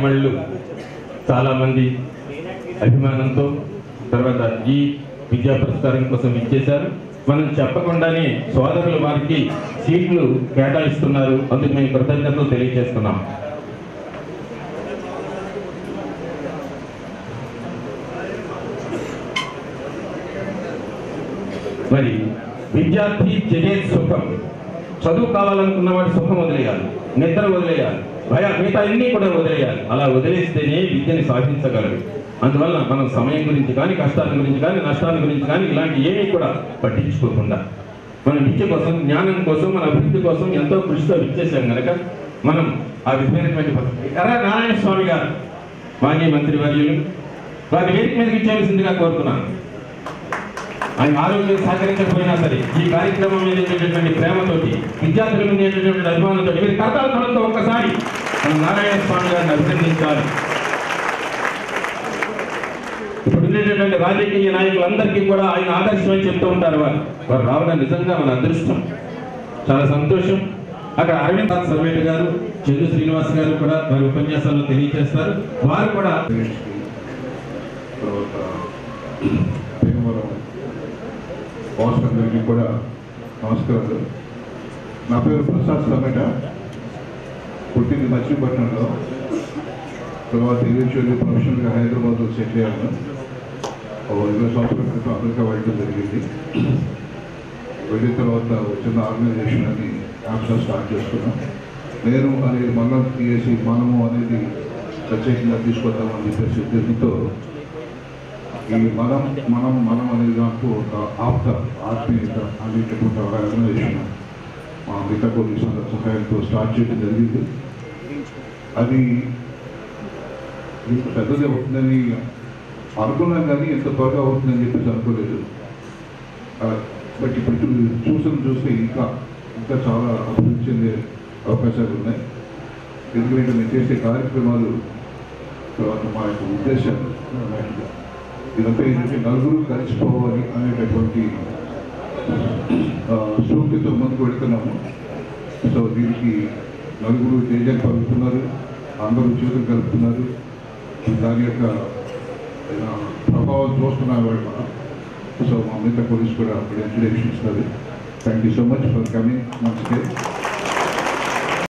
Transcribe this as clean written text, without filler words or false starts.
వాళ్ళు చాలామంది అభిమానంతో తర్వాత ఈ విద్యా పురస్కారం కోసం ఇచ్చేశారు. మనం చెప్పకుండానే సోదరులు వారికి సీట్లు కేటాయిస్తున్నారు. అందుకు మేము కృతజ్ఞతలు తెలియజేస్తున్నాం. మరి విద్యార్థి జగే సుఖం, చదువు కావాలనుకున్నవాడు సుఖం వదిలేయాలి, నిద్ర వదిలేయాలి, మిగతా అన్నీ కూడా వదిలేయాలి. అలా వదిలేస్తేనే విద్యని సాధించగలరు. అందువల్ల మనం సమయం గురించి కానీ, కష్టాల గురించి కానీ, నష్టాల గురించి కానీ ఇలాంటి ఏమీ కూడా పట్టించుకోకుండా మన విద్య కోసం, జ్ఞానం కోసం, మన అభివృద్ధి కోసం ఎంతో కృషితో ఇచ్చేసాం కనుక మనం ఆ విధమైనటువంటి నారాయణ స్వామి గారు మాజీ మంత్రి వర్యులు వారి వేదిక మీదకి ఇచ్చేవలసిందిగా కోరుతున్నాను. ఆయన ఆరోగ్యం సహకరించకపోయినా సరే ఈ కార్యక్రమం మీద ఉండేటటువంటి ప్రేమతోటి, విద్యార్థుల మీద ఉండేటటువంటి అభిమానంతో మీరు కర్తాలతో ఒక్కసారి మనం నారాయణ స్వామి గారిని అభినందించాలి. ఇప్పుడు ఉండేటటువంటి రాజకీయ నాయకులందరికీ కూడా ఆయన ఆదర్శం అని చెప్తూ ఉంటారు. వారు రావడం నిజంగా మన అదృష్టం, చాలా సంతోషం. అక్కడ అరవింద్ సర్వేట్ గారు, చందు శ్రీనివాస్ గారు కూడా వారి ఉపన్యాసాలను తెలియజేస్తారు. వారు కూడా అందరికీ కూడా నమస్కారాలు. నా పేరు ప్రసాద్ సమేట. పుట్టింది మచిలీపట్నంలో, తర్వాత ఈవెన్చువల్లీ ప్రొఫెషనల్గా హైదరాబాద్లో సెటిల్ అయ్యాను. 20 సంవత్సరాల క్రితం అమెరికా వెళ్ళడం జరిగింది. వెళ్ళిన తర్వాత చిన్న ఆర్గనైజేషన్ అని యాప్స్లో స్టార్ట్ చేసుకున్నాం. నేను అనేది మనం తీసి మనము అనేది ప్రత్యేకంగా తీసుకొద్దామని చెప్పేసి ఉద్దేశంతో ఈ మనం మనం మనం అనేది దాంట్లో ఒక ఆత్మీయత అనేటటువంటి ఒక ఆర్గనైజేషన్ మా మిగతా కొన్ని సహాయంతో స్టార్ట్ చేయడం జరిగింది. అది ఇంత పెద్దది అవుతుందని అనుకున్నాం, కానీ ఎంత త్వరగా అవుతుందని చెప్పేసి అనుకోలేదు. బట్ ఇప్పుడు చూస్తే ఇంకా ఇంకా చాలా అభివృద్ధి చెందే అవకాశాలు ఉన్నాయి. ఎందుకంటే మేము చేసే కార్యక్రమాలు, తర్వాత మా యొక్క ఉద్దేశాలు ఇదంతా ఏంటంటే నలుగురు కలిసిపోవాలి అనేటటువంటి స్ఫూర్తితో ముందుకు వెళ్తున్నాము. సో దీనికి నలుగురు తేజాలు కలుపుతున్నారు, అందరూ చేతులు కలుపుతున్నారు. దాని యొక్క ప్రభావం చూస్తున్నారు వాళ్ళు మనం. సో మా మిగతా పోలీస్ కూడా అక్కడ ఇంట్రడక్షన్ ఇస్తారు. Thank you so much for coming. నమస్తే.